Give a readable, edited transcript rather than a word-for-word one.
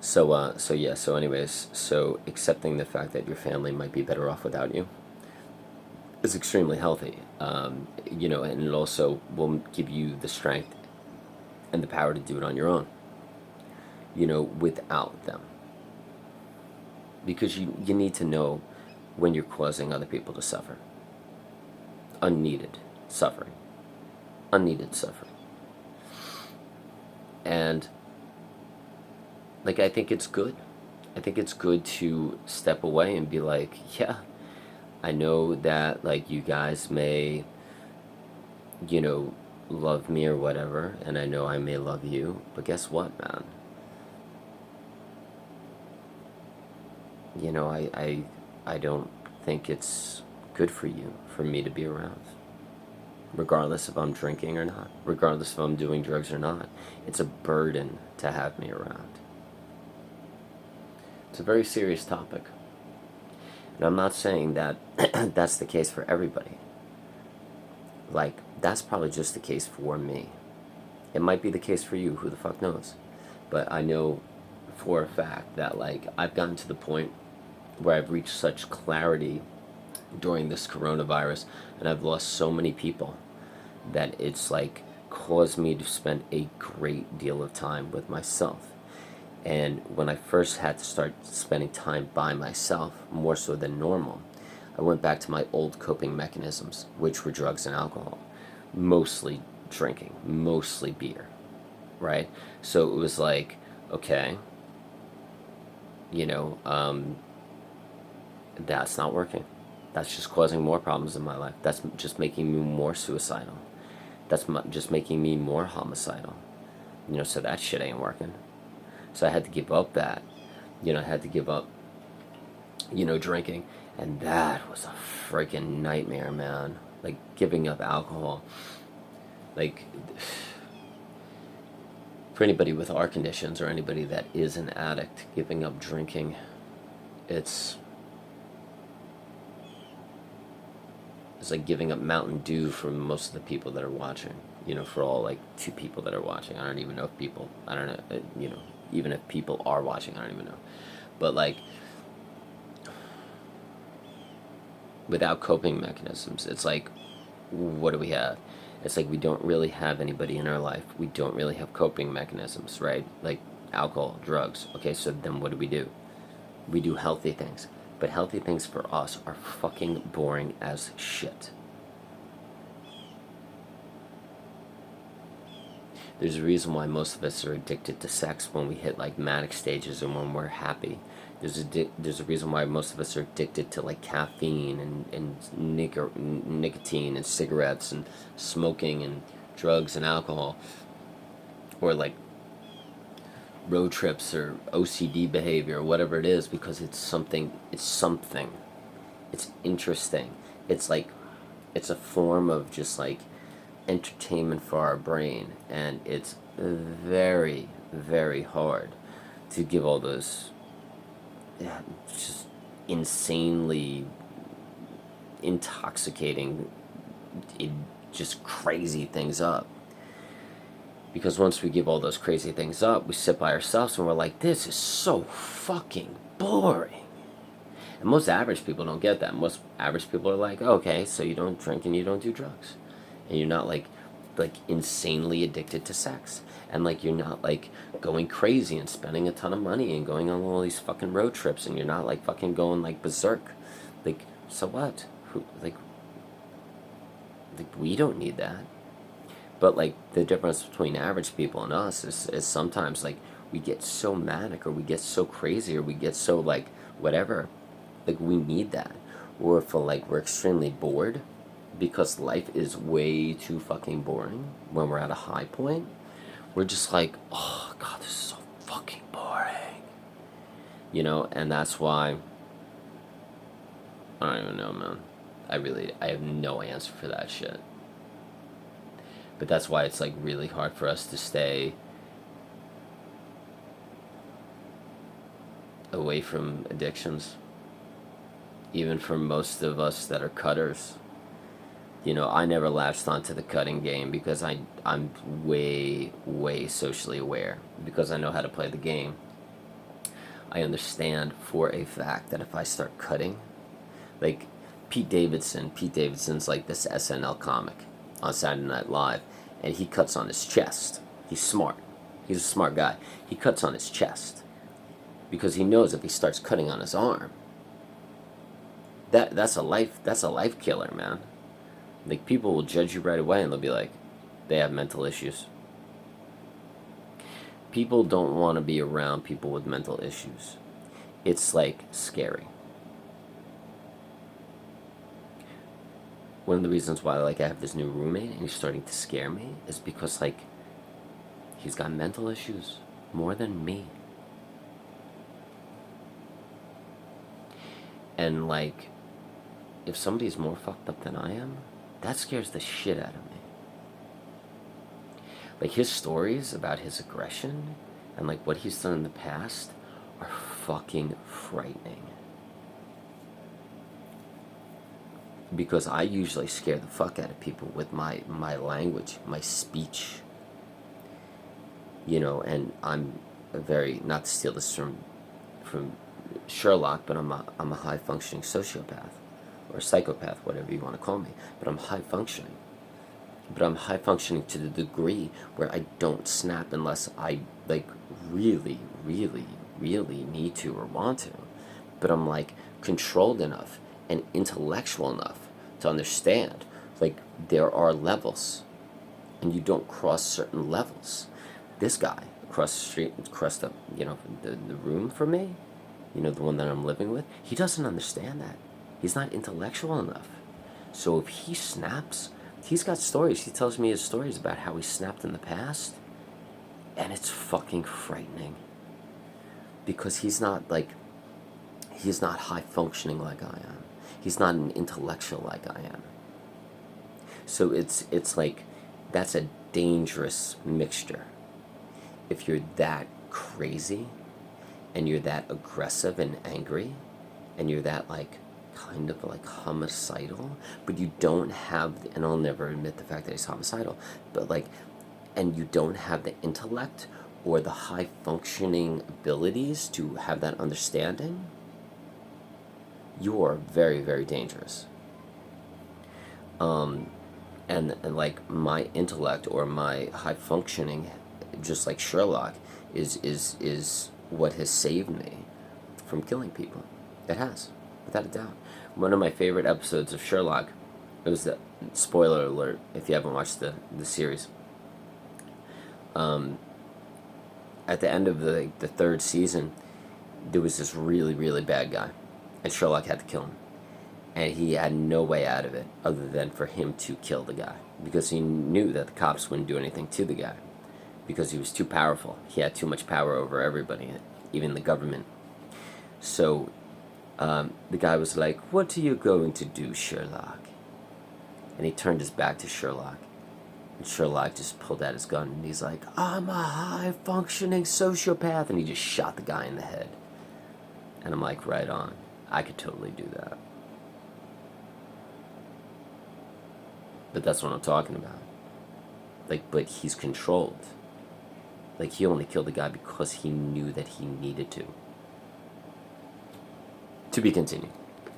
So anyways, so accepting the fact that your family might be better off without you is extremely healthy. And it also will give you the strength and the power to do it on your own, without them. Because you need to know when you're causing other people to suffer. Unneeded suffering. Unneeded suffering. And, I think it's good. I think it's good to step away and be like, yeah, I know that, you guys may, love me or whatever, and I know I may love you, but guess what, man? I don't think it's good for you, for me to be around. Regardless if I'm drinking or not, regardless if I'm doing drugs or not. It's a burden to have me around. It's a very serious topic. And I'm not saying that that's the case for everybody. That's probably just the case for me. It might be the case for you, who the fuck knows? But I know for a fact that, I've gotten to the point where I've reached such clarity during this coronavirus, and I've lost so many people, that it's caused me to spend a great deal of time with myself. And when I first had to start spending time by myself, more so than normal, I went back to my old coping mechanisms, which were drugs and alcohol. Mostly drinking, mostly beer, right? So it was okay, that's not working. That's just causing more problems in my life. That's just making me more suicidal. That's just making me more homicidal. So that shit ain't working. So I had to give up that. I had to give up, drinking. And that was a freaking nightmare, man. Giving up alcohol. For anybody with our conditions or anybody that is an addict, giving up drinking, it's like giving up Mountain Dew for most of the people that are watching. For all 2 people that are watching. I don't even know if people, I don't know, even if people are watching, I don't even know. But without coping mechanisms, it's what do we have? It's we don't really have anybody in our life. We don't really have coping mechanisms, right? Alcohol, drugs. Okay, so then what do? We do healthy things. But healthy things for us are fucking boring as shit. There's a reason why most of us are addicted to sex when we hit manic stages and when we're happy. There's a reason why most of us are addicted to caffeine and nicotine and cigarettes and smoking and drugs and alcohol, or road trips or OCD behavior or whatever it is, because it's something. It's interesting. It's a form of just entertainment for our brain, and it's very, very hard to give all those just insanely intoxicating, just crazy things up. Because once we give all those crazy things up, we sit by ourselves and we're like, this is so fucking boring. And most average people don't get that. Most average people are like, okay, so you don't drink and you don't do drugs. And you're not insanely addicted to sex. And you're not going crazy and spending a ton of money and going on all these fucking road trips, and you're not fucking going berserk. So what? We don't need that. But the difference between average people and us is sometimes we get so manic, or we get so crazy, or we get so whatever. We need that. Or if we're extremely bored, because life is way too fucking boring when we're at a high point, we're just oh god, this is so fucking boring. And that's why, I don't even know, man. I have no answer for that shit. But that's why it's really hard for us to stay away from addictions. Even for most of us that are cutters. I never latched onto the cutting game because I'm way, way socially aware. Because I know how to play the game. I understand for a fact that if I start cutting, like Pete Davidson's like this SNL comic on Saturday Night Live, and he cuts on his chest. He's smart. He's a smart guy. He cuts on his chest because he knows if he starts cutting on his arm, that's a life killer, man. Like, people will judge you right away and they'll be like, they have mental issues. People don't want to be around people with mental issues. It's like scary. One of the reasons why like I have this new roommate and he's starting to scare me is because like he's got mental issues more than me. And like, if somebody's more fucked up than I am, that scares the shit out of me. Like, his stories about his aggression and like what he's done in the past are fucking frightening. Because I usually scare the fuck out of people with my language, my speech. You know, and I'm a very, not to steal this from Sherlock, but I'm a high functioning sociopath or psychopath, whatever you want to call me. But I'm high functioning. But I'm high functioning to the degree where I don't snap unless I like really, really, really need to or want to. But I'm like controlled enough and intellectual enough to understand like there are levels and you don't cross certain levels. This guy across the street, across the, you know, the room from me, you know, the one that I'm living with, he doesn't understand that. He's not intellectual enough. So if he snaps, he's got stories. He tells me his stories about how he snapped in the past, and it's fucking frightening. Because he's not high functioning like I am. He's not an intellectual like I am. So it's like, that's a dangerous mixture. If you're that crazy, and you're that aggressive and angry, and you're that like kind of like homicidal, but you don't have, and I'll never admit the fact that he's homicidal, but like, and you don't have the intellect or the high functioning abilities to have that understanding, you're very, very dangerous. And like my intellect or my high functioning, just like Sherlock, is what has saved me from killing people. It has, without a doubt. One of my favorite episodes of Sherlock, it was the, spoiler alert if you haven't watched the series, at the end of the third season, there was this really, really bad guy, and Sherlock had to kill him. And he had no way out of it other than for him to kill the guy, because he knew that the cops wouldn't do anything to the guy, because he was too powerful. He had too much power over everybody, even the government. So the guy was like, "What are you going to do, Sherlock?" And he turned his back to Sherlock. And Sherlock just pulled out his gun and he's like, "I'm a high-functioning sociopath." And he just shot the guy in the head. And I'm like, right on. I could totally do that. But that's what I'm talking about. Like, but he's controlled. Like, he only killed the guy because he knew that he needed to. To be continued.